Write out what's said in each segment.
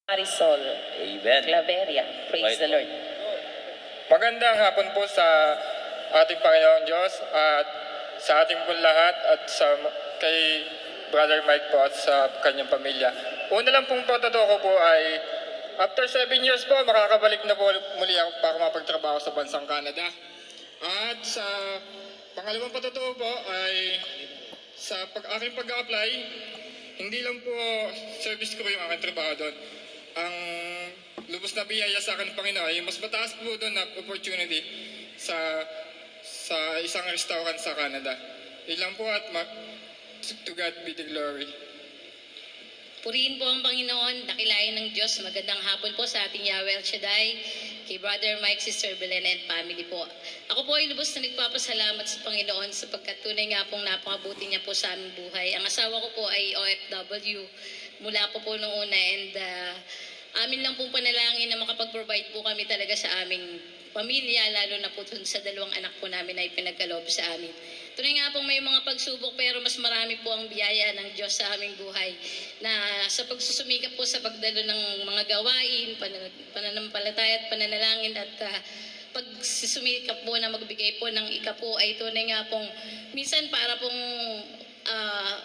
Marisol Amen. Claveria. Praise Right. the Lord. Magandang hapon po sa ating Panginoon Diyos at sa ating pong lahat at kay Brother Mike po at sa kanyang pamilya. Una lang pong patotoo ko po ay after 7 years po, makakabalik na po muli ako para mapagtrabaho sa bansang Canada. At sa pangalawang patotoo po ay sa aking pag-a-apply, hindi lang po service ko yung aking trabaho doon. Ang lubos na biyaya sa akin ng Panginoon ay mas mataas po doon na opportunity sa isang restaurant sa Canada. Ilang po at to God be the glory. Purihin po ang Panginoon, dakilain ng Diyos. Magandang hapon po sa ating Yahweh El Shaddai, kay Brother Mike, Sister Belen, and family po. Ako po ay lubos na nagpapasalamat sa Panginoon sapagkat tunay nga pong napakabuti niya po sa aming buhay. Ang asawa ko po ay OFW mula po nung una and amin lang pong panalangin na makapag-provide po kami talaga sa aming pamilya, lalo na po sa dalawang anak po namin na ipinagkaloob sa amin. Tunay nga pong may mga pagsubok pero mas marami po ang biyaya ng Diyos sa aming buhay na sa pagsusumikap po sa pagdalo ng mga gawain, pananampalataya at pananalangin at pagsusumikap po na magbigay po ng ikapo ay tunay nga pong minsan para pong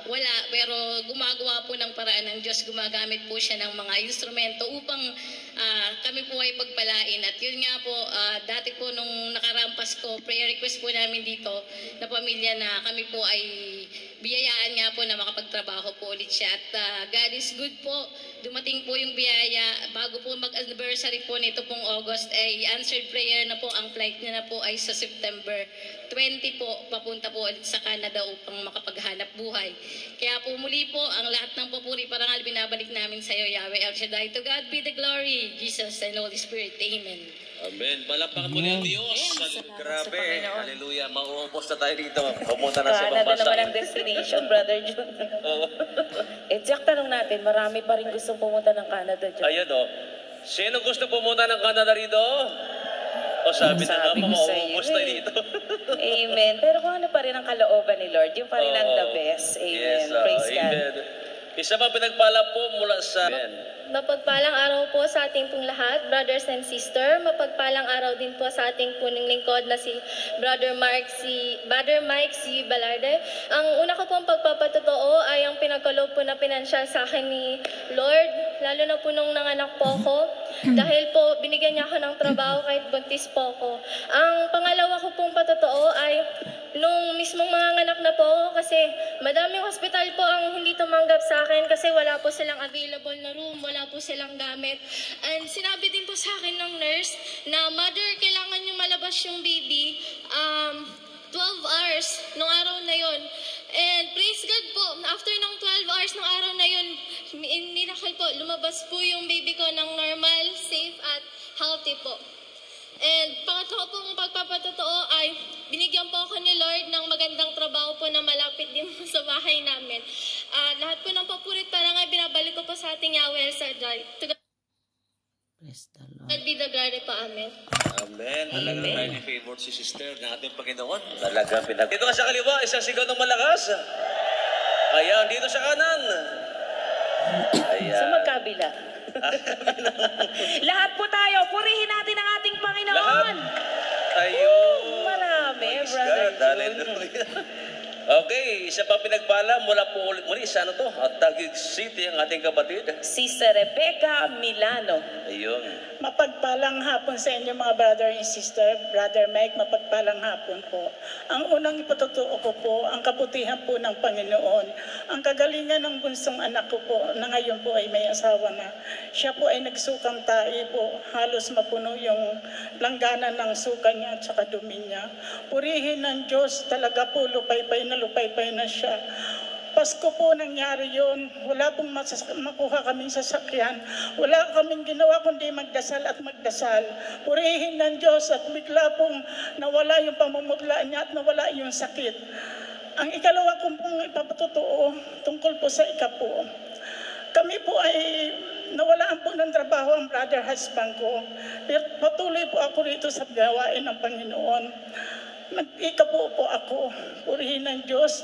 wala, pero gumagawa po ng paraan ng Diyos, gumagamit po siya ng mga instrumento upang kami po ay pagpalain. At yun nga po, dati po nung nakarampas ko, prayer request po namin dito na pamilya na kami po ay biyayaan nga po na makapagtrabaho po ulit siya. At God is good po, dumating po yung biyaya. Bago po mag-anniversary po nito pong August ay answered prayer na po, ang flight niya na po ay sa September 20 po, papunta po ulit sa Canada upang makapaghanap buhay. Kaya po muli po, ang lahat ng papuri parangal binabalik namin sa iyo, Yahweh El Shaddai. To God be the glory, Jesus and Holy Spirit. Amen. Amen. Palakpakan po ng Diyos. Salamat Grabe. sa Panginoon. Hallelujah. Mauupos na tayo dito. Pumunta na sa ibang Canada bansa. naman ang destination, Brother John. Jack, tanong natin, marami pa rin gustong pumunta ng Canada, John. Ayun o. Sino gusto pumunta ng Canada rito? O sabi na nga, Sabi ko sa iyo, mauupos tayo dito. Amen. Pero kung ano pa rin ang kalooban ni Lord, yung pa rin ang the best. Amen. Yes, Praise God. amen. Isa pa pinagpala po mula sa... Mapagpalang araw po sa ating pong lahat, brothers and sister. Mapagpalang araw din po sa ating punong lingkod na si Brother Mike C. Balarde. Ang una ko pong pagpapatotoo ay ang pinagkaloob po na pinansyal sa akin ni Lord, lalo na po nung nanganak po ako. Dahil po binigyan niya ako ng trabaho kahit buntis po ako. Ang pangalawa ko pong patotoo ay nung mismong manganganak na po ako kasi madaming hospital po ang hindi tumanggap sa akin kasi wala po silang available na room, wala po silang gamit. And sinabi din po sa akin ng nurse na, "Mother, kailangan niyo malabas yung baby 12 hours nung araw na yon." And praise God po, after ng 12 hours ng araw na yun, miracle po, lumabas po yung baby ko ng normal, safe at healthy po. And pangatlo pong pagpapatotoo ay binigyan po ako ni Lord ng magandang trabaho po na malapit din po sa bahay namin. Lahat po ng papurit parang ay binabalik ko po sa ating Yahweh El Shaddai. To Praise the Lord. God be the glory po. Amen. Amen. Talagang tayo ni favorite si sister na ating Panginoon. Talagang pinag... Dito ka sa kaliwa, isang sigaw ng malakas. Ayan, dito sa kanan. Ayan. Sa magkabila. Lahat po tayo, purihin natin ang ating Panginoon. Lahat. Ayun. Marami, Praise Brother God. Hallelujah. Okay, isa pa pinagpala mula po ulit muli sa ano to? At Taguig City, ang ating kapatid. Sister Rebecca Milano. Ayun. Mapagpalang hapon sa inyo mga brother and sister. Brother Mike, mapagpalang hapon po. Ang unang ipatutuo ko po, ang kabutihan po ng Panginoon. Ang kagalingan ng bunsong anak ko po, na ngayon po ay may asawa na. Siya po ay nagsukang tae po. Halos mapuno yung langganan ng suka niya at saka dumi niya. Purihin ng Diyos, talaga po lupay-pay na siya. Pasko po nangyari yun. Wala pong makuha kaming sasakyan. Wala kaming ginawa kundi magdasal at magdasal. Purihin ng Diyos at bigla pong nawala yung pamumutla niya at nawala yung sakit. Ang ikalawa kong pong ipapatutuo tungkol po sa ikapo. Kami po ay nawalaan po ng trabaho ang brother husband ko. Pero patuloy po ako rito sa gawain ng Panginoon. Nag-ikapo po ako. Purihin ng Diyos.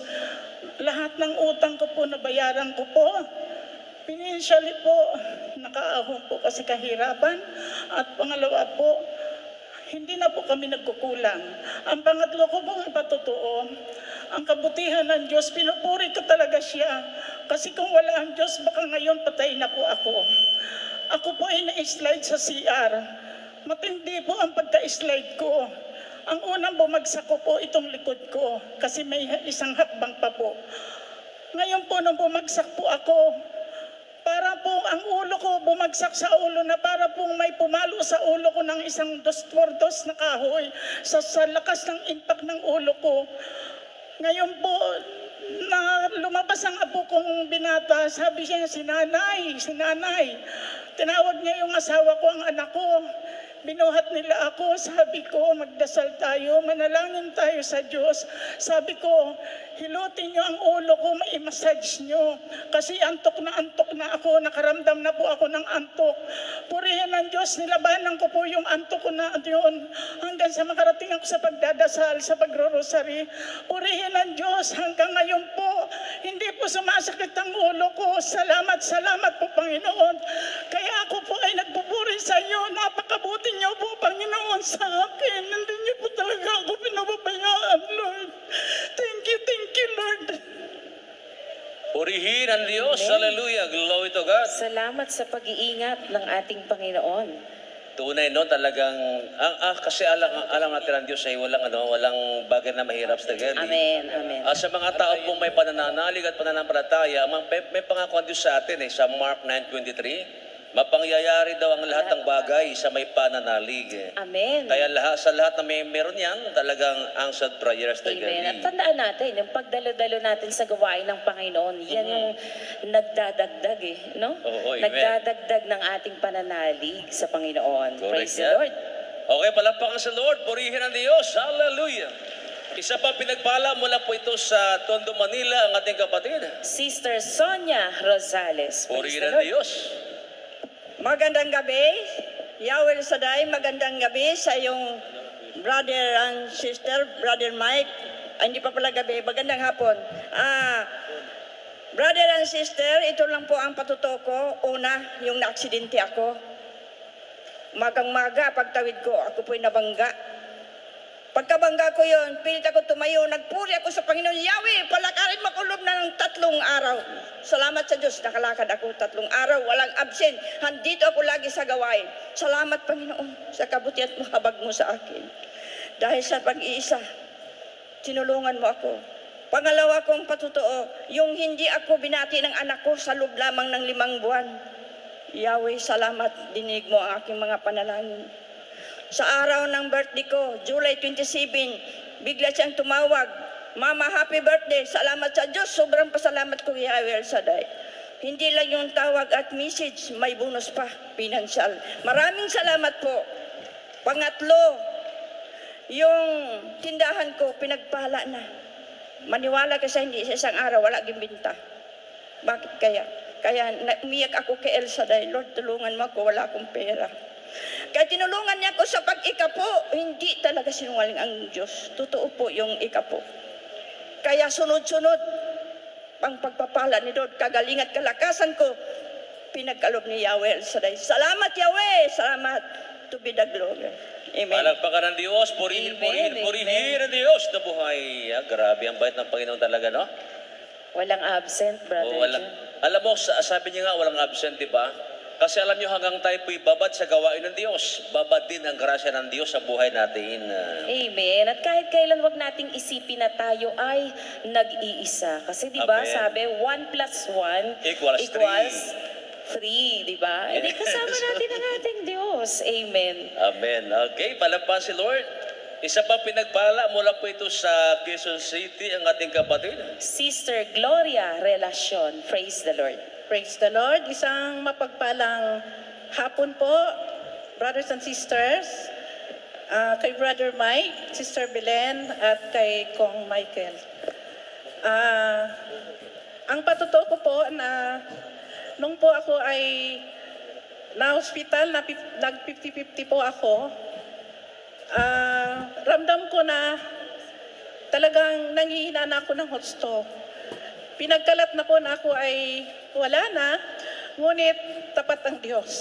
Lahat ng utang ko po, nabayaran ko po. Financially po, nakaahon po kasi kahirapan. At pangalawa po, hindi na po kami nagkukulang. Ang pangatlo ko pong ipatotoo, ang kabutihan ng Diyos, pinupuri ko talaga siya. Kasi kung wala ang Diyos, baka ngayon patay na po ako. Ako po ay na-slide sa CR. Matindi po ang pagka-slide ko. Ang unang bumagsak ko po itong likod ko kasi may isang hakbang pa po. Ngayon po nung bumagsak po ako, para po ang ulo ko bumagsak sa ulo na para pong may pumalo sa ulo ko ng isang dos na kahoy sa lakas ng impact ng ulo ko. Ngayon po, na lumabas ang apo kong binata, sabi siya, si nanay. Tinawag niya yung asawa ko, ang anak ko. Binuhat nila ako, sabi ko, magdasal tayo, manalangin tayo sa Diyos. Sabi ko, hilutin niyo ang ulo ko, mai-massage niyo. Kasi antok na ako, nakaramdam na po ako ng antok. Purihin ng Diyos, nilabanan ko po yung antok ko na yun. Hanggang sa makarating ako sa pagdadasal, sa pagro-rosary. Purihin ng Diyos, hanggang ngayon po, hindi po sumasakit ang ulo ko. Salamat po Panginoon. Kaya ako po ay nagpupuri sa iyo, napakabuti niyo po, Panginoon, sa akin. Hindi niyo po talaga ako pinababayaan, Lord. Thank you, Lord. Purihin ang Diyos. Hallelujah. Glory to God. Salamat sa pag-iingat ng ating Panginoon. Tunay no, talagang, kasi alam natin ang Diyos ay walang bagay na mahirap sa gali. Amen. Sa mga tao pong may panananalig at pananampalataya, may pangako ang Diyos sa atin sa Mark 9:23. Mapangyayari daw ang lahat ng bagay sa may pananalig. Amen. Kaya sa lahat na meron yan, talagang answered prayers na Amen. At gali. tandaan natin, yung pagdalo-dalo natin sa gawain ng Panginoon, yan yung nagdadagdag no? Oo, amen. Nagdadagdag ng ating pananalig sa Panginoon. Correct Praise the yan. Lord. Okay, palakpakan sa Lord. Purihin ang Diyos. Hallelujah. Isa pa pinagpala mula po ito sa Tondo, Manila, ang ating kapatid. Sister Sonia Rosales. Praise Purihin the ang Lord. Diyos. Magandang gabi, Yahweh Saday, magandang gabi sa iyong brother and sister, Brother Mike. Hindi pa pala gabi, magandang hapon. Brother and sister, ito lang po ang patuto ko. Una, yung na-aksidente ako. Magang-maga, pagtawid ko, ako po'y nabangga. Pagkabangga ko yon, pilit ako tumayo, nagpuri ako sa Panginoon, Yahweh, palakarin makulob na ng 3 araw. Salamat sa Diyos, nakalakad ako 3 araw, walang absent. Handito ako lagi sa gawain. Salamat Panginoon sa kabutihan mo, habag mo sa akin. Dahil sa pag-iisa, tinulungan mo ako. Pangalawa kong patutuo, yung hindi ako binati ng anak ko sa loob lamang ng 5 buwan. Yahweh, salamat, dinig mo ang aking mga panalangin. Sa araw ng birthday ko, July 27, bigla siyang tumawag, Mama, happy birthday. Salamat sa Diyos. Sobrang pasalamat ko, Yahweh Saday. Hindi lang yung tawag at message, may bonus pa, financial. Maraming salamat po. Pangatlo, yung tindahan ko, pinagpala na. Maniwala kasi hindi sa isang araw, wala gimbinta. Bakit kaya? Kaya umiyak ako kay El Shaddai, Lord, tulungan mo ako, wala akong pera. Kaya tinulungan niya ako sa pag-ikapo, hindi talaga sinungaling ang Diyos. Totoo po yung ikapo. Kaya sunod-sunod, pang pagpapala ni Lord, kagaling at kalakasan ko, pinagkalob ni Yahweh Shaddai. Salamat Yahweh! Salamat to be the glory. Amen. Palakpakan ng Diyos. Purihin ang Diyos na buhay. Grabe, ang bait ng Panginoon talaga, no? Walang absent, Brother John. Alam mo, sabi niya nga, walang absent, di ba? Kasi alam niyo, hanggang tayo po'y babad sa gawain ng Diyos, babad din ang grasya ng Diyos sa buhay natin. Amen. At kahit kailan wag nating isipin na tayo ay nag-iisa. Kasi di ba Amen. sabi, 1 + 1 Equals 3, di ba? Hindi kasama natin ang ating Diyos. Amen. Amen. Okay, palakpakan si Lord. Isa pa pinagpala mula po ito sa Quezon City, ang ating kapatid. Sister Gloria Relacion. Praise the Lord. Praise the Lord. Isang mapagpalang hapon po, brothers and sisters, kay Brother Mike, Sister Belen, at kay Kong Michael. Ang patuto ko po na nung po ako ay na-hospital, nag-50-50 po ako, ramdam ko na talagang nanghihina na ako ng hot stroke. Pinagkalat na po na ako ay wala na. ngunit tapat ang Diyos.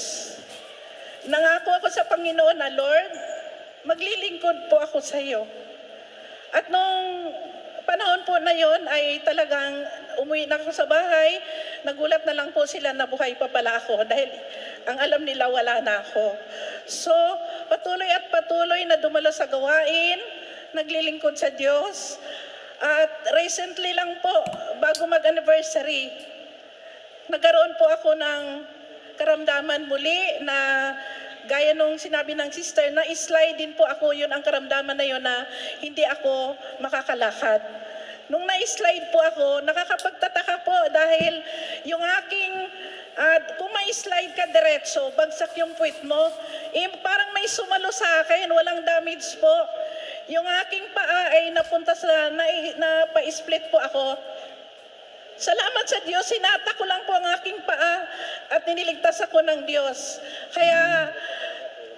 Nangako ako sa Panginoon na, Lord, maglilingkod po ako sa iyo. At nung panahon po na yon ay talagang umuwi na ako sa bahay, nagulat na lang po sila na buhay pa pala ako dahil ang alam nila wala na ako. So, patuloy at patuloy na dumalo sa gawain, naglilingkod sa Diyos. At recently lang po, bago mag-anniversary, nagkaroon po ako ng karamdaman muli na gaya nung sinabi ng sister na slide din po ako, yun ang karamdaman na yun na hindi ako makakalakad. Nung na-slide po ako, nakakapagtataka po dahil yung aking, kung may slide ka diretso, bagsak yung puwit mo, parang may sumalo sa akin, walang damage po. Yung aking paa ay napunta sa, pa-split po ako. Salamat sa Diyos, sinata ko lang po ang aking paa at niniligtas ako ng Diyos. Kaya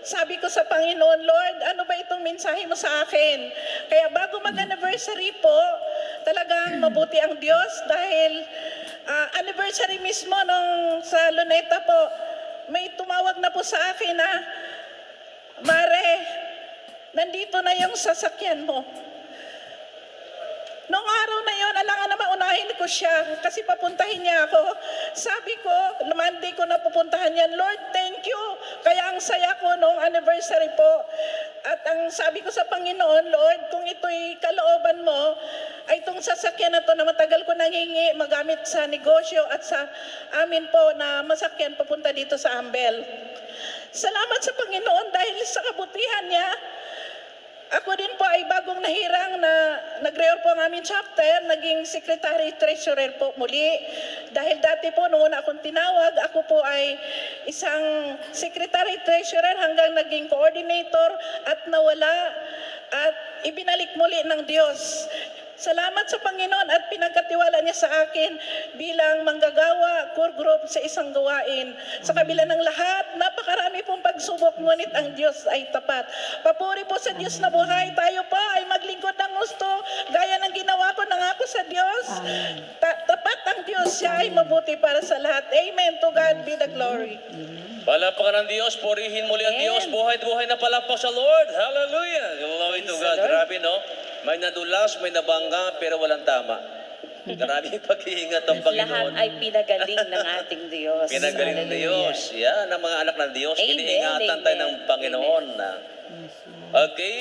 sabi ko sa Panginoon, Lord, ano ba itong mensahe mo sa akin? Kaya bago mag-anniversary po, talagang mabuti ang Diyos dahil anniversary mismo nung sa Luneta po, may tumawag na po sa akin na, Mare, nandito na yung sasakyan mo. Noong araw na yon, alangan na maunahin ko siya kasi papuntahin niya ako. Sabi ko, Monday ko na pupuntahan yan, Lord, thank you. Kaya ang saya ko noong anniversary po. At ang sabi ko sa Panginoon, Lord, kung ito'y kalooban mo, ay itong sasakyan na to na matagal ko nangingi, magamit sa negosyo at sa amin po na masakyan papunta dito sa Ambel. Salamat sa Panginoon dahil sa kabutihan niya. Ako din po ay bagong nahirang na nag-reor po ang aming chapter, naging secretary treasurer po muli. Dahil dati po noon akong tinawag, ako po ay isang secretary treasurer hanggang naging coordinator at nawala at ibinalik muli ng Diyos. Salamat sa Panginoon at pinagkatiwala niya sa akin bilang manggagawa, core group sa isang gawain. Sa kabila ng lahat, napakarami pong pagsubok, ngunit ang Diyos ay tapat. Papuri po sa Diyos na buhay. Tayo pa ay maglingkod ng gusto, gaya ng ginawa ko na ako sa Diyos. Tapat ang Diyos, siya ay mabuti para sa lahat. Amen. To God be the glory. Palakpakan ng Diyos, purihin muli ang Diyos, buhay-buhay na palakpak sa Lord. Hallelujah. Glory to God. Grabe, no? May nadulas, may nabangga, pero walang tama. Maraming pag-iingat ang Panginoon. Lahat ay pinagaling ng ating Diyos. Pinagaling ng Diyos. Yan, ang mga anak ng Diyos. Iniingatan tayo ng Panginoon. Okay.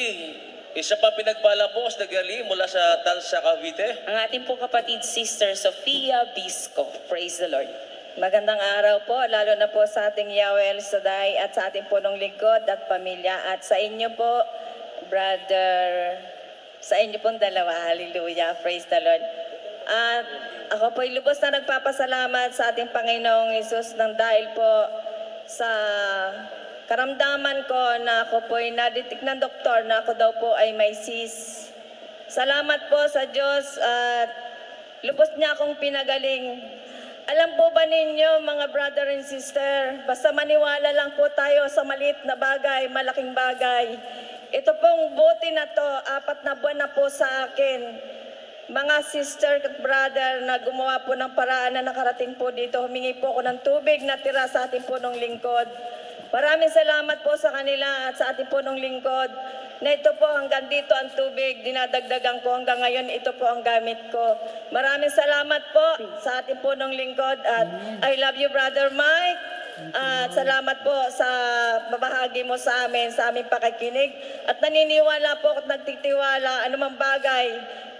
Isa pa pinagpala po sa Nagali mula sa Tansa, Cavite. Ang ating po kapatid, Sister Sofia Bisco. Praise the Lord. Magandang araw po, lalo na po sa ating Yahweh El Shaddai at sa ating punong lingkod at pamilya. At sa inyo po, brother, sa inyo pong dalawa, hallelujah, praise the Lord. At ako po'y lubos na nagpapasalamat sa ating Panginoong Hesus nang dahil po sa karamdaman ko na ako po'y naditik ng doktor na ako daw po ay may cyst. Salamat po sa Diyos at lubos niya akong pinagaling. Alam po ba ninyo mga brother and sister, basta maniwala lang po tayo sa maliit na bagay, malaking bagay. Ito pong buti na to, 4 na buwan na po sa akin. Mga sister at brother na gumawa po ng paraan na nakarating po dito, humingi po ako ng tubig na tira sa ating punong lingkod. Maraming salamat po sa kanila at sa ating punong lingkod. Na ito po hanggang dito ang tubig, dinadagdagan ko hanggang ngayon, ito po ang gamit ko. Maraming salamat po sa ating punong lingkod at I love you Brother Mike. At salamat po sa babahagi mo sa amin, sa aming pakikinig. At naniniwala po at nagtitiwala anumang bagay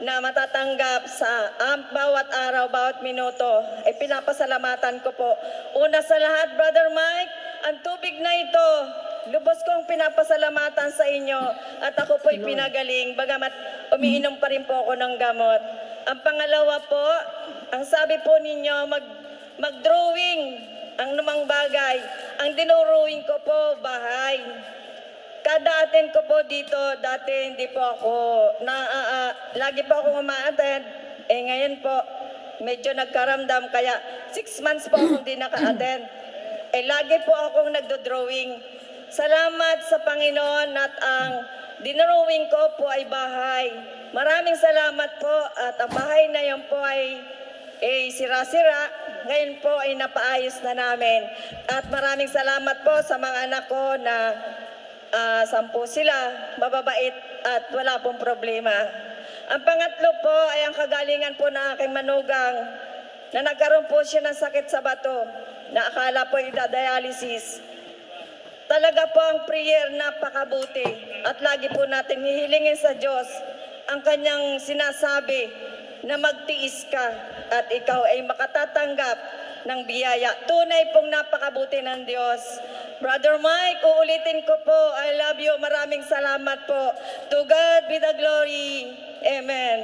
na matatanggap sa bawat araw, bawat minuto, ay pinapasalamatan ko po. Una sa lahat, Brother Mike, ang tubig na ito, lubos kong pinapasalamatan sa inyo at ako po'y pinagaling, bagamat umiinom pa rin po ako ng gamot. Ang pangalawa po, ang sabi po ninyo, mag-drawing ang numang bagay. Ang dinuruin ko po, bahay. Kada attend ko po dito, dati hindi po ako, lagi po ako uma-attend. Ngayon po, medyo nagkaramdam, kaya 6 months po akong di naka-attend. Lagi po akong nagdo-drawing. Salamat sa Panginoon at ang dinrawing ko po ay bahay. Maraming salamat po at ang bahay na yun po ay sira-sira. ngayon po ay napaayos na namin. At maraming salamat po sa mga anak ko na 10 sila, mababait at wala pong problema. Ang pangatlo po ay ang kagalingan po ng aking manugang na nagkaroon po siya ng sakit sa bato na akala po idadialysis. Talaga po ang prayer napakabuti at lagi po natin hihilingin sa Diyos ang kanyang sinasabi na magtiis ka at ikaw ay makatatanggap ng biyaya. Tunay pong napakabuti ng Diyos. Brother Mike, uulitin ko po, I love you. Maraming salamat po. To God be the glory. Amen.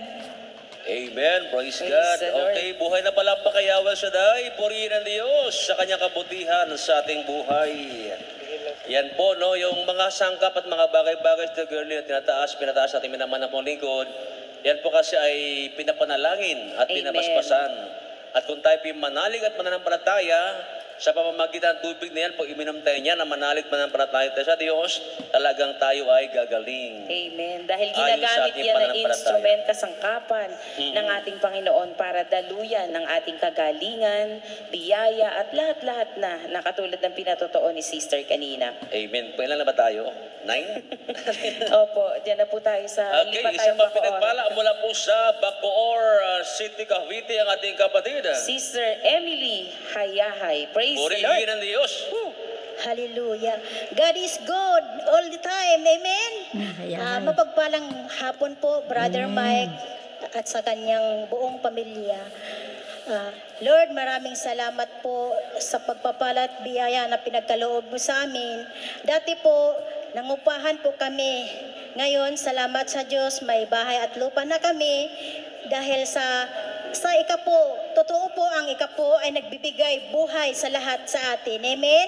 Amen. Praise God. Okay, buhay na palampak kay Yahweh Shaddai. Purihin ang Diyos sa kanyang kabutihan sa ating buhay. Yan po, no, yung mga sangkap at mga bagay-bagay sa girlie na pinataas ating minaman ng pong lingkod. Yan po kasi ay pinapanalangin at pinapaspasan. At kung tayo manalig at mananampalataya, sa pamamagitan ng tubig na yan, pag iminom tayo niya na manalig mananampalataya tayo sa Diyos, talagang tayo ay gagaling. Amen. Dahil ginagamit yan na instrument, kasangkapan ng ating Panginoon para daluyan ng ating kagalingan, biyaya at lahat-lahat na katulad ng pinatotoo ni Sister kanina. Amen. Kailan na ba tayo? 9? Opo, dyan na po tayo sa okay, lipat isang tayong Bacoor. pinagpala mula po sa Bacoor City, Cavite, ang ating kapatid. Sister Emily Hayahay. Praise the Lord. Purihin ang Diyos. Hallelujah. God is good all the time. Amen. Mapagpalang hapon po, Brother Mike at sa kanyang buong pamilya. Lord, maraming salamat po sa pagpapala at biyaya na pinagkaloob mo sa amin. Dati po, nangupahan po kami. Ngayon, salamat sa Diyos, may bahay at lupa na kami dahil sa ikapo, totoo po ang ikapo ay nagbibigay buhay sa lahat sa atin. Amen?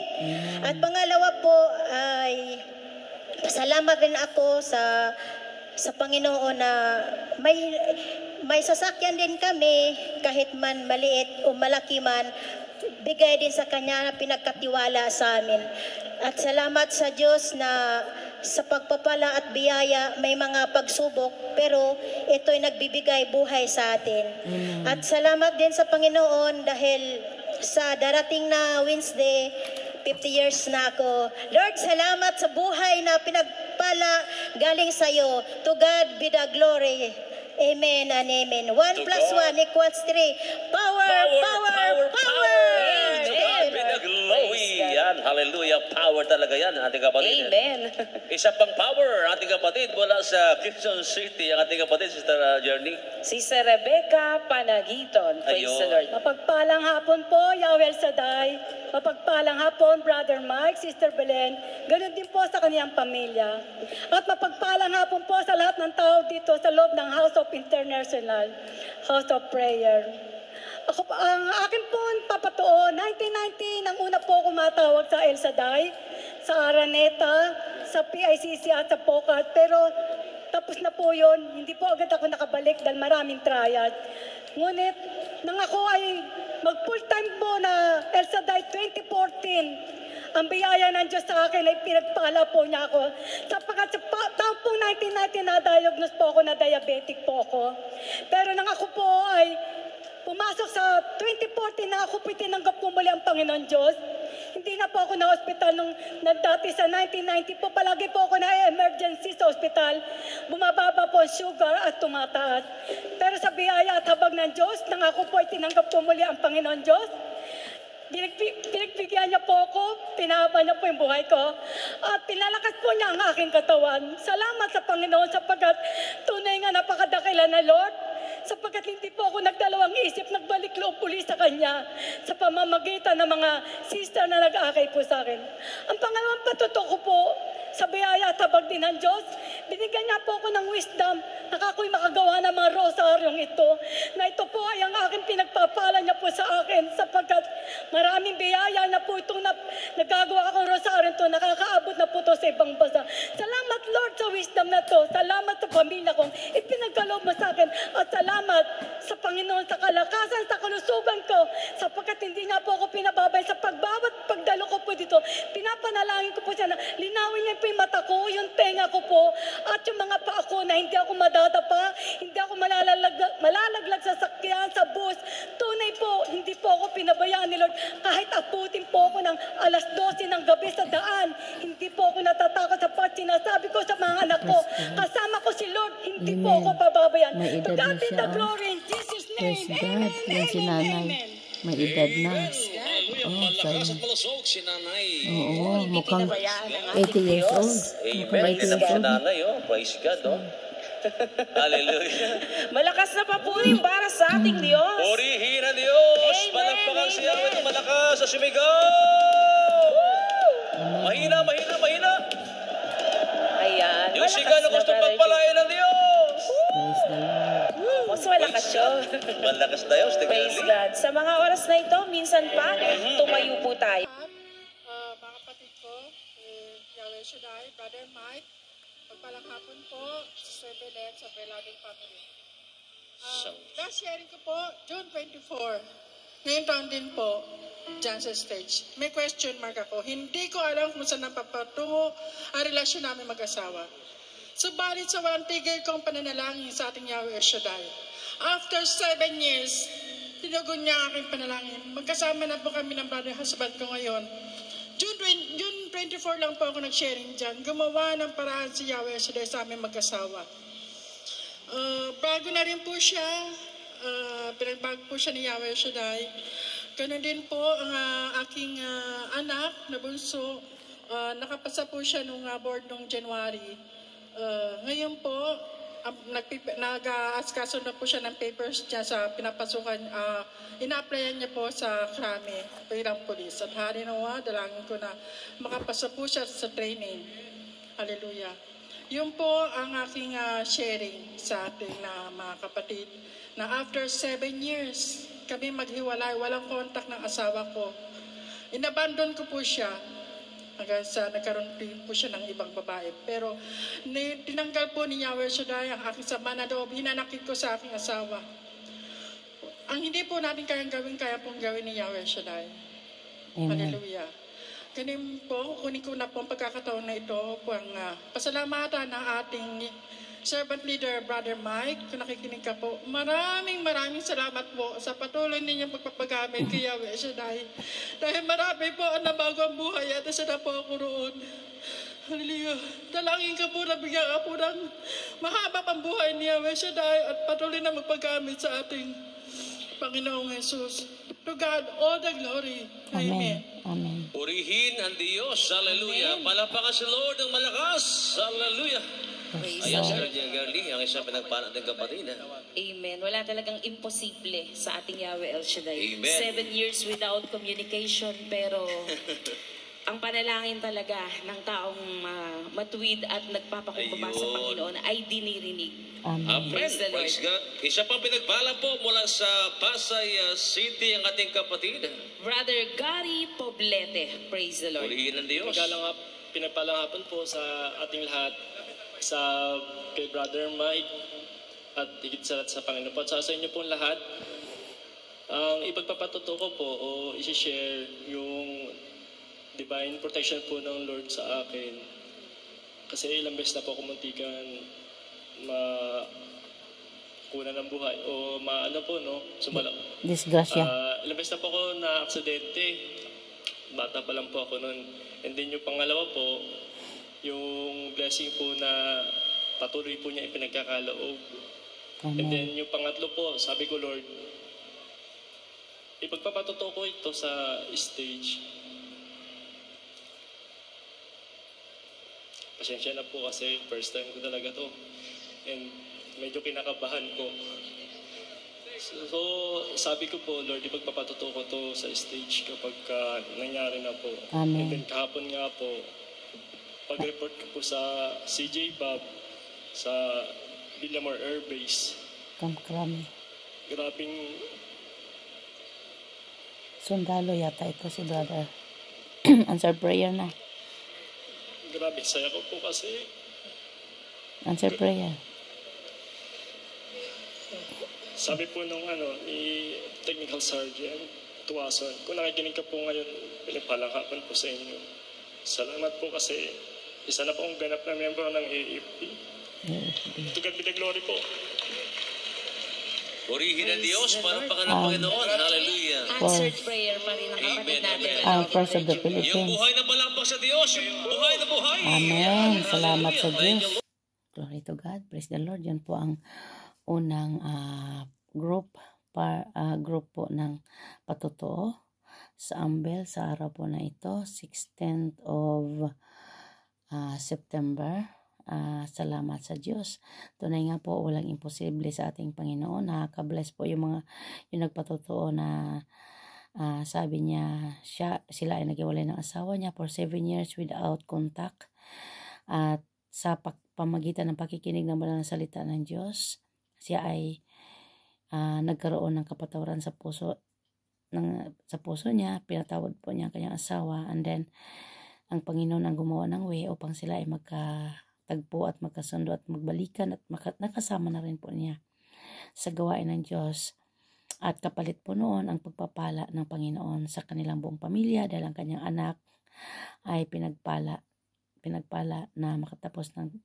At pangalawa po ay salamat rin ako sa Panginoon na may sasakyan din kami kahit man maliit o malaki man, bigay din sa Kanya na pinagkatiwala sa amin. At salamat sa Diyos na sa pagpapala at biyaya may mga pagsubok pero ito'y nagbibigay buhay sa atin. At salamat din sa Panginoon dahil sa darating na Wednesday, 50 years na ako. Lord, salamat sa buhay na pinagpala galing sa iyo. To God be the glory. Amen and amen. 1 plus 1 equals 3. Power, power, power! To God be the glory. Yan, hallelujah. Power talaga yan, ating kapatid. Amen. Isa pang power, ating kapatid, mula sa Quezon City, ang ating kapatid, Sister Journey. Sister Rebecca Panagiton. Praise the Lord. Mapagpalang hapon po, Yahweh Shaddai. Mapagpalang hapon, Brother Mike, Sister Belen. Ganun din po sa kaniyang pamilya. At mapagpalang hapon po sa lahat ng tao dito sa loob ng House of International, House of Prayer. Ang akin po papatuon, 1990 nang una po ako matawag sa El Shaddai, sa Araneta, sa PICC at sa POCAT. Pero tapos na po yun, hindi po agad ako nakabalik dahil maraming trial. Ngunit nang ako ay mag-full time po na El Shaddai 2014, ang biyaya ng Diyos sa akin ay pinagpala po niya ako. Sapagkat sa taon pong 1990 na-diagnose po ako na diabetic po ako. Pero nang ako po ay pumasok sa 2014 na ako po tinanggap ko muli ang Panginoon Diyos. Hindi na po ako na hospital nung dati sa 1990 po. Palagi po ako na emergency sa hospital. Bumababa po ang sugar at tumataas. Pero sa biyaya at habag ng Diyos, nang ako po ay tinanggap ko muli ang Panginoon Diyos, pinagbigyan niya po ako, pinahaba niya po yung buhay ko, at pinalakas po niya ang aking katawan. Salamat sa Panginoon sapagkat tunay nga napakadakila na Lord, sapagkat hindi po ako nagdalawang isip, nagbalik loob uli sa Kanya sa pamamagitan ng mga sister na nag-akay po sa akin. Ang pangalawang patuto ko po, sa biyaya at habag din ng Diyos, binigyan niya po ako ng wisdom na ako'y makagawa ng mga rosaryong ito, na ito po ay ang aking pinagpapala niya po sa akin sapagkat maraming biyaya na po itong nagagawa akong rosaryo ito, nakakaabot na po ito sa ibang bansa. Salamat Lord sa wisdom na to, salamat sa pamilya kong ipinagkaloob mo sa akin, at salamat sa Panginoon sa kalakasan, sa kalusugan ko, sapagkat hindi niya po ako pinababay sa pagbawat pagdalo ko po dito, pinapanalangin ko po siya na linawin niya po yung mata ko, yung tenga ko po, at yung mga paa ko na hindi ako madadapa, hindi ako malalaglag sa sakyan, sa bus. Tunay po, hindi po ako pinabayaan ni Lord. Kahit aputin po ako ng alas 12 ng gabi sa daan, hindi po ako natatakot sa sinasabi ko sa mga anak ko. Kasama ko si Lord, hindi po ako pababayaan. May To edad God na be siya, the oh. glory in Jesus' Praise name. God. Amen. Yan si nanay. May edad na. Hallelujah. Oh, Malakas sabi. at malusog si nanay. Oo, Hindi mukhang pinabayaan ng 80 ating years Diyos. old. Amen. Mukhang 80 Tingnan mo years si old. nanay, oh. Praise God, oh. Hallelujah. Malakas na papuri para sa ating Diyos. Purihin ang Diyos. Amen, Palakpakan siya amen. ng malakas sa sumigaw. Mahina, mahina, mahina. Ayan. Yung sigaw na gusto pagpalain ng Diyos. Praise the Lord. Mas malakas yun. Malakas tayo, Praise God. Sa mga oras na ito, minsan pa, tumayo po tayo. Mga kapatid ko, Yahweh Shaddai, Brother Mike, pagpalang hapon po, Sister Belen, sa Beloved Family. Last sharing ko po, June 24. Ngayon taon din po, dyan sa stage. May question mark ako. Hindi ko alam kung saan napapatungo ang relasyon namin mag-asawa. Subalit sa walang tigil kong pananalangin sa ating Yahweh Shaddai. After 7 years, tinugon niya ang aking panalangin. Magkasama na po kami ng brother husband ko ngayon. June 24 lang po ako nag-sharing dyan. Gumawa ng paraan si Yahweh Shaddai sa aming mag-asawa. Bago na rin po siya, pinagbago po siya ni Yahweh Shaddai. Ganun din po ang aking anak na bunso. Nakapasa po siya nung board nung January. Ngayon po, nag-aaskaso na po siya ng papers niya sa pinapasukan. Ina-applyan niya po sa Krami, bilang polis. At hari nawa, dalangin ko na makapasa po siya sa training. Hallelujah. Yun po ang aking sharing sa ating mga kapatid. Na after 7 years, kami maghiwalay, walang contact ng asawa ko. Inabandon ko po siya hanggang sa nagkaroon po siya ng ibang babae. Pero tinanggal po ni Yahweh Shaddai ang aking sama na loob, hinanakit ko sa aking asawa. Ang hindi po natin kayang gawin, kaya pong gawin ni Yahweh Shaddai. Amen. Hallelujah. Ganun po, kunin ko na po ang pagkakataon na ito po ang pasalamatan ng ating servant leader, Brother Mike. Kung nakikinig ka po, maraming salamat po sa patuloy ninyong pagpapagamit kay Yahweh Shaddai. Dahil marami po ang nabago ang buhay at isa na po ako roon. Hallelujah. Dalangin ka po na bigyan ka po ng mahaba pang buhay ni Yahweh Shaddai at patuloy na magpagamit sa ating Panginoong Jesus. To God, all the glory. Amen. Amen. Purihin ang Diyos. Hallelujah. Palapakan si Lord ng malakas. Hallelujah. Ayan si Rajan Garli, ang isang pinagpana ng kapatid. Amen. Wala talagang imposible sa ating Yahweh El Shaddai. Amen. 7 years without communication, pero ang panalangin talaga ng taong matuwid at nagpapakumbaba sa Ayun. Panginoon ay dinirinig. Amen. Praise the Lord. Praise God. Isa pang pinagpala po mula sa Pasay City ang ating kapatid. Brother Gary Poblete. Praise the Lord. Purihin ang Diyos. Pinagpalang hapon po sa ating lahat, sa kay Brother Mike at higit sa lahat sa Panginoon po at sa inyo pong lahat. Ang ipagpapatuto ko po o isi-share yung divine protection po ng Lord sa akin. Kasi ilang beses na po ako muntikan kuna ng buhay o maano po, no? Disgrasya. Ilang beses na po ako na aksidente. Bata pa lang po ako noon. And then yung pangalawa po, yung blessing po na patuloy po niya ipinagkakaloob. Amen. And then yung pangatlo po, sabi ko, Lord, ipagpapatuto ko ito sa stage. Pasensya na po kasi first time ko talaga to. And medyo kinakabahan ko. So sabi ko po, Lord, ipagpapatuto ko to sa stage kapag nangyari na po. Amen. And then kahapon nga po, pag-report ko po sa CJ Bob, sa Villamor Air Base. Kamkrami. Grabing Sundalo yata ito si brother. Answer prayer na. grabe saya ko po kasi Answer prayer. sabi po nung ni technical sergeant, Tuwason. Kung nakikinig ka po ngayon, pinapalang hapon po sa inyo. Salamat po kasi isa na po akong ganap na miyembro ng AFP. To God be the glory po. Purihin ang Diyos para pangalan ng Panginoon. Hallelujah. Answered prayer pa rin ang kapatid natin. First of the Yung Philippines. buhay na palakpak sa Diyos. Yung buhay na buhay. Amen. Salamat sa Hallelujah. Diyos. Glory to God. Praise the Lord. Yan po ang unang group po ng patotoo sa Ambel sa araw po na ito, 16th of September. Salamat sa Diyos. Tunay nga po, walang imposible sa ating Panginoon. Nakaka-bless po yung nagpatotoo na sabi niya, sila ay naghiwalay ng asawa niya for 7 years without contact. At sa pamagitan ng pakikinig ng banal na salita ng Diyos, siya ay nagkaroon ng kapatawaran sa puso niya. Pinatawad po niya ang kanyang asawa, and then ang Panginoon ang gumawa ng way upang sila ay magkatagpo at magkasundo at magbalikan at nakasama na rin po niya sa gawain ng Diyos. At kapalit po noon ang pagpapala ng Panginoon sa kanilang buong pamilya dahil ang kanyang anak ay pinagpala na makatapos ng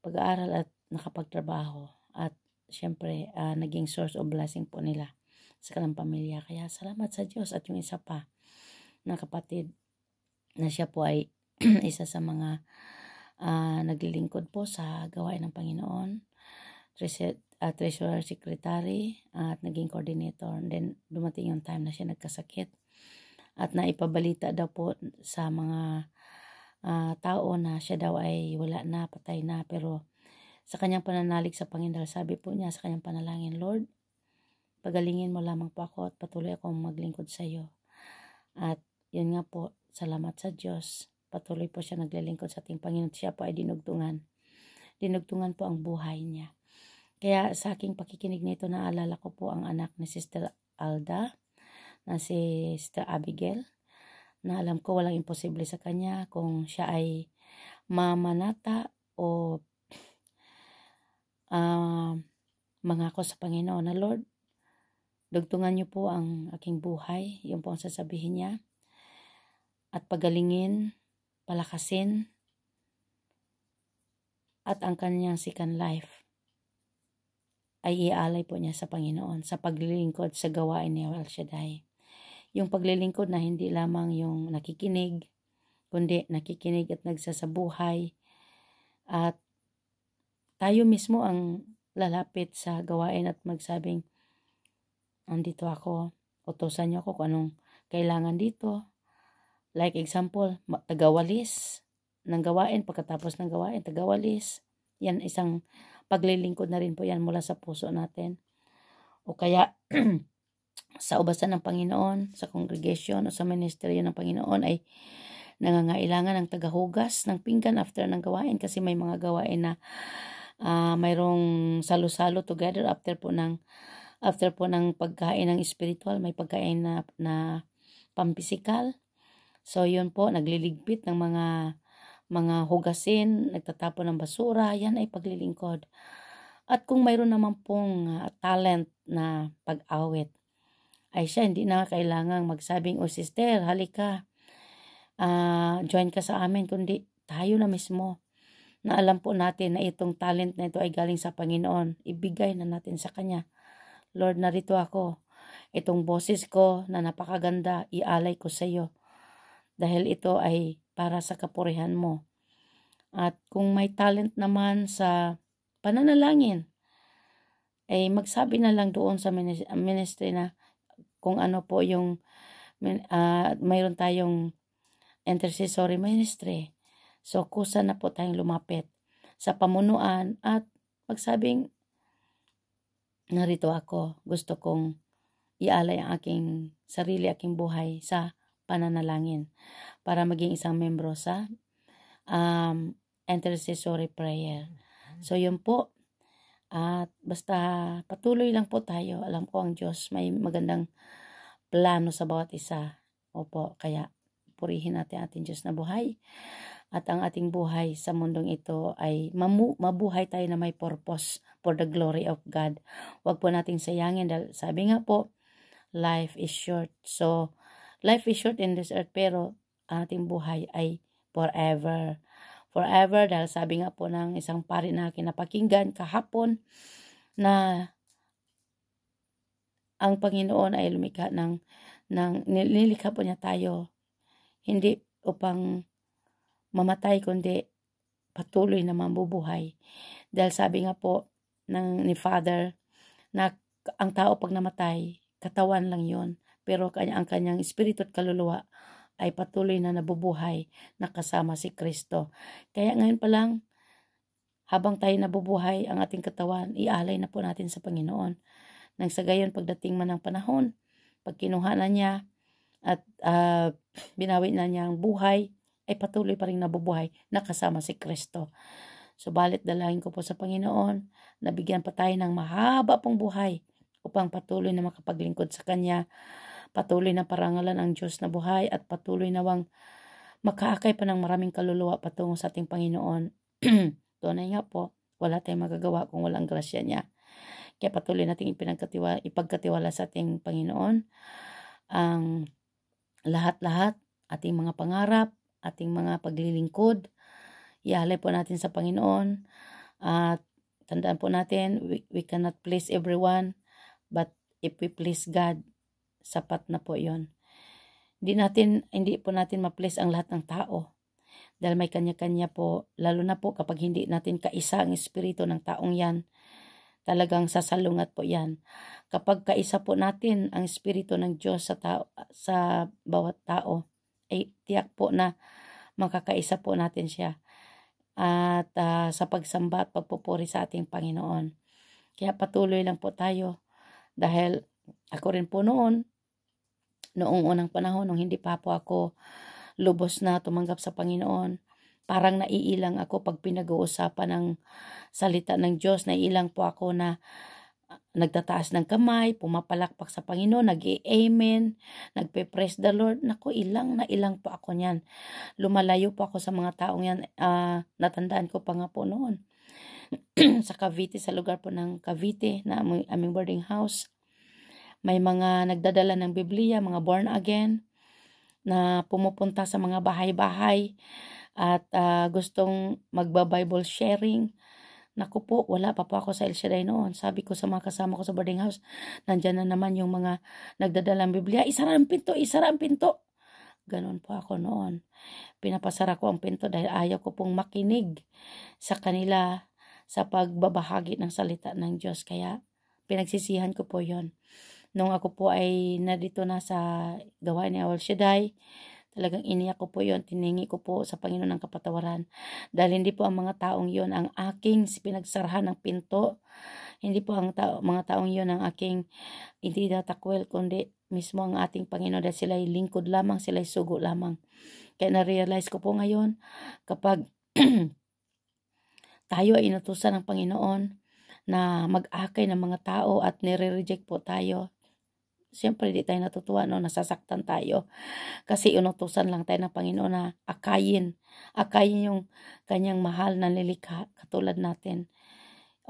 pag-aaral at nakapagtrabaho, at syempre naging source of blessing po nila sa kanilang pamilya. Kaya salamat sa Diyos. At yung isa pa na kapatid na siya po ay isa sa mga naglilingkod po sa gawain ng Panginoon, treasurer secretary at naging coordinator. And then dumating yung time na siya nagkasakit at naipabalita daw po sa mga tao na siya daw ay wala na, patay na. Pero sa kanyang pananalig sa Panginoon, sabi po niya sa kanyang panalangin, Lord, pagalingin mo lamang po ako at patuloy akong maglingkod sa iyo. At yun nga po, salamat sa Diyos. Patuloy po siya naglilingkod sa ating Panginoon. Siya po ay dinugtungan. Dinugtungan po ang buhay niya. Kaya sa aking pakikinig nito, naalala ko po ang anak ni Sister Alda, na si Sister Abigail, na alam ko walang imposible sa kanya kung siya ay mamanata o mangako sa Panginoon na, Lord, dugtungan niyo po ang aking buhay. Yun po ang sasabihin niya. At pagalingin, palakasin, at ang kanyang second life ay iaalay po niya sa Panginoon sa paglilingkod sa gawain ni El Shaddai. Yung paglilingkod na hindi lamang yung nakikinig, kundi nakikinig at nagsasabuhay. At tayo mismo ang lalapit sa gawain at magsabing, andito ako, utusan niyo ako kung anong kailangan dito. Like example, tagawalis ng gawain, pagkatapos ng gawain, tagawalis. Yan isang paglilingkod na rin po yan mula sa puso natin. O kaya sa ubasan ng Panginoon, sa congregation o sa ministeryo ng Panginoon ay nangangailangan ng tagahugas ng pinggan after ng gawain, kasi may mga gawain na mayroong salo-salo together after po ng pagkain ng spiritual, may pagkain na pampisikal. So yun po, nagliligpit ng mga hugasin, nagtatapon ng basura, yan ay paglilingkod. At kung mayroon naman pong talent na pag-awit, ay siya hindi na kailangang magsabing, oh sister, halika, join ka sa amin, kundi tayo na mismo na alam po natin na itong talent na ito ay galing sa Panginoon, ibigay na natin sa Kanya. Lord, narito ako. Itong boses ko na napakaganda, ialay ko sa iyo. Dahil ito ay para sa kapurihan mo. At kung may talent naman sa pananalangin, ay magsabi na lang doon sa ministry na kung ano po yung mayroon tayong intercessory ministry. So kusa na po tayong lumapit sa pamunuan at magsabing, narito ako, gusto kong ialay ang aking sarili, aking buhay sa pananalangin para maging isang membro sa intercessory prayer. So yun po, at basta patuloy lang po tayo. Alam ko ang Diyos may magandang plano sa bawat isa. Opo, kaya purihin natin ating Diyos na buhay. At ang ating buhay sa mundong ito ay mabuhay tayo na may purpose for the glory of God. Huwag po nating sayangin dahil sabi nga po, life is short. So, life is short in this earth, pero ang ating buhay ay forever. Forever, dahil sabi nga po ng isang pari na kinapakinggan kahapon na ang Panginoon ay lumikha nilikha po niya tayo hindi upang mamatay, kundi patuloy na mabubuhay. Dahil sabi nga po ni Father na ang tao pag namatay, katawan lang yon, pero ang kanyang espiritu at kaluluwa ay patuloy na nabubuhay na kasama si Kristo. Kaya ngayon pa lang, habang tayo nabubuhay ang ating katawan, ialay na po natin sa Panginoon. Nang sa gayon, pagdating man ng panahon, pag kinuha na niya at binawi na niya ang buhay, ay patuloy pa rin nabubuhay na kasama si Kristo. Subalit dalangin ko po sa Panginoon na bigyan pa tayo ng mahaba pong buhay upang patuloy na makapaglingkod sa Kanya, patuloy na parangalan ang Diyos na buhay, at patuloy nawang makaakay pa ng maraming kaluluwa patungo sa ating Panginoon. Tunay nga po, wala tayong magagawa kung walang grasya niya. Kaya patuloy nating ipagkatiwala sa ating Panginoon ang lahat-lahat, ating mga pangarap, ating mga paglilingkod. Ialay po natin sa Panginoon. At tandaan po natin, we cannot please everyone, but if we please God, sapat na po yon. Hindi po natin ma-please ang lahat ng tao. Dahil may kanya-kanya po, lalo na po kapag hindi natin kaisa ang espiritu ng taong yan, talagang sasalungat po yan. Kapag kaisa po natin ang espiritu ng Diyos sa bawat tao, ay tiyak po na makakaisa po natin siya. At sa pagsamba at pagpupuri sa ating Panginoon. Kaya patuloy lang po tayo. Dahil ako rin po noong unang panahon, nung hindi pa po ako lubos na tumanggap sa Panginoon, parang naiilang ako pag pinag-uusapan ng salita ng Diyos. Naiilang po ako na nagtataas ng kamay, pumapalakpak sa Panginoon, nag-i-amen, nagpe-praise the Lord. Naku, ilang po ako niyan. Lumalayo po ako sa mga taong yan. Natandaan ko pa nga po noon. Sa Cavite, sa lugar po ng Cavite, na aming boarding house, may mga nagdadala ng Biblia, mga born again, na pumupunta sa mga bahay-bahay at gustong magba-Bible sharing. Naku po, wala pa po ako sa El Shaddai noon. Sabi ko sa mga kasama ko sa boarding house, nandyan na naman yung mga nagdadalang Biblia, isara ang pinto. Ganon po ako noon. Pinapasara ko ang pinto dahil ayaw ko pong makinig sa kanila sa pagbabahagi ng salita ng Diyos. Kaya pinagsisihan ko po yon. Nung ako po ay narito na sa gawain ni El Shaddai, talagang iniyak ko po yon, tiningi ko po sa Panginoon ng kapatawaran. Dahil hindi po ang mga taong yon ang aking pinagsarahan ng pinto. Hindi po ang mga taong yon ang aking hindi natakwil, kundi mismo ang ating Panginoon, dahil sila'y lingkod lamang, sila'y sugo lamang. Kaya na-realize ko po ngayon, kapag tayo ay inutusan ng Panginoon na mag-akay ng mga tao at nire-reject po tayo, siyempre di tayo natutuwa, no? Nasasaktan tayo. Kasi inutusan lang tayo ng Panginoon na akayin yung kanyang mahal na nilikha katulad natin.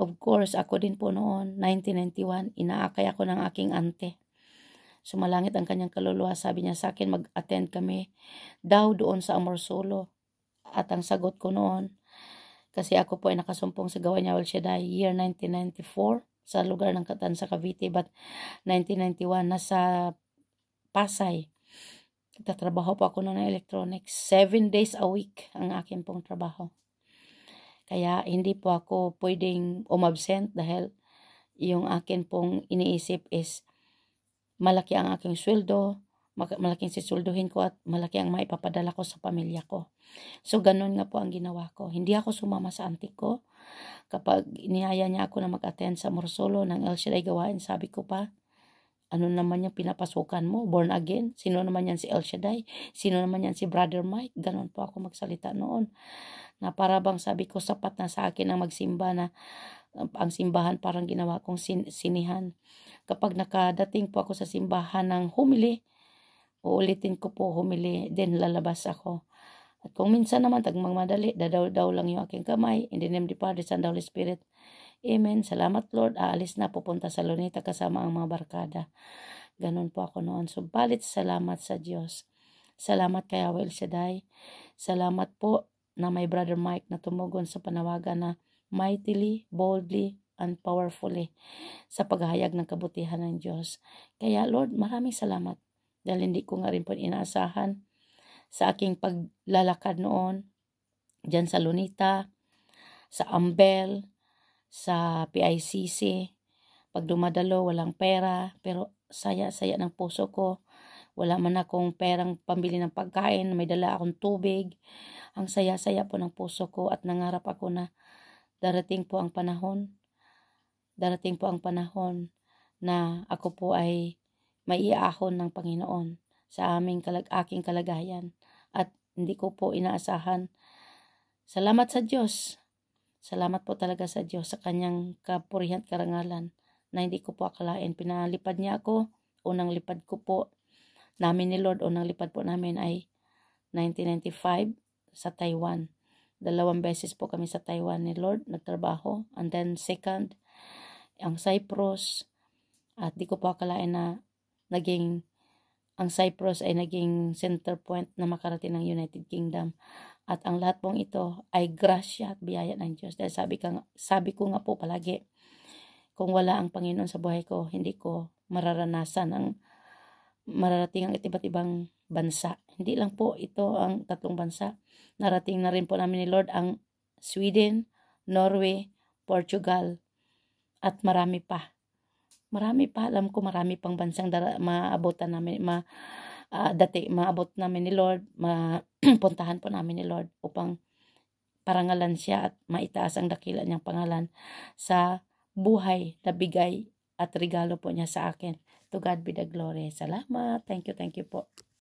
Of course, ako din po noon, 1991, inaakay ako ng aking ante. Sumalangit ang kanyang kaluluwa. Sabi niya sa akin, mag-attend kami daw doon sa Amorsolo. At ang sagot ko noon, kasi ako po ay nakasumpong sa gawain niya El Shaddai, year 1994, sa lugar ng Katan sa Cavite, but 1991 nasa Pasay. Nagtatrabaho po ako noon ng electronics. 7 days a week ang akin pong trabaho. Kaya hindi po ako pwedeng umabsent dahil yung akin pong iniisip is malaki ang aking sweldo, malaking sisulduhin ko at malaki ang maipapadala ko sa pamilya ko. So ganun nga po ang ginawa ko. Hindi ako sumama sa auntie ko. Kapag inihaya niya ako na mag-attend sa Morsolo ng El Shaddai gawain, sabi ko pa, ano naman yung pinapasukan mo? Born again? Sino naman yan si El Shaddai? Sino naman yan si Brother Mike? Ganon po ako magsalita noon. Na para bang sabi ko, sapat na sa akin ang magsimba, na ang simbahan parang ginawa kong sinihan. Kapag nakadating po ako sa simbahan ng humili, uulitin ko po humili, then lalabas ako. At kung minsan naman tagmang-madali, daw lang yung aking kamay, in the name of the Father, Son, and Holy Spirit. Amen. Salamat Lord. Aalis na, pupunta sa Luneta kasama ang mga barkada. Ganon po ako noon. Subalit salamat sa Diyos. Salamat kay Yahweh El Shaddai. Salamat po na may Brother Mike na tumugon sa panawagan na mightily, boldly, and powerfully sa paghahayag ng kabutihan ng Diyos. Kaya Lord, maraming salamat dahil hindi ko nga rin po inaasahan sa aking paglalakad noon dyan sa Lunita, sa Ambel, sa PICC. Pag dumadalo, walang pera, pero saya-saya ng puso ko. Wala man akong perang pambili ng pagkain, may dala akong tubig. Ang saya-saya po ng puso ko at nangarap ako na darating po ang panahon na ako po ay maiahon ng Panginoon sa aking kalagayan. At hindi ko po inaasahan. Salamat sa Diyos. Salamat po talaga sa Diyos sa kanyang kapurihan at karangalan na hindi ko po akalain. Pinalipad niya ako. Unang lipad ko po namin ni Lord, unang lipad po namin ay 1995 sa Taiwan. 2 beses po kami sa Taiwan ni Lord nagtrabaho. And then second, ang Cyprus. At di ko po akalain na ang Cyprus ay naging center point na makarating ng United Kingdom. At ang lahat pong ito ay grasya at biyaya ng Diyos. Dahil sabi ko nga po palagi, kung wala ang Panginoon sa buhay ko, hindi ko mararanasan mararating ang iba't ibang bansa. Hindi lang po ito ang 3 bansa. Narating na rin po namin ni Lord ang Sweden, Norway, Portugal, at marami pa. Alam ko marami pang bansang maabutan namin, maabot namin ni Lord, mapuntahan po namin ni Lord upang parangalan siya at maitaas ang dakila niyang pangalan sa buhay na bigay at regalo po niya sa akin. To God be the glory. Salamat. Thank you po.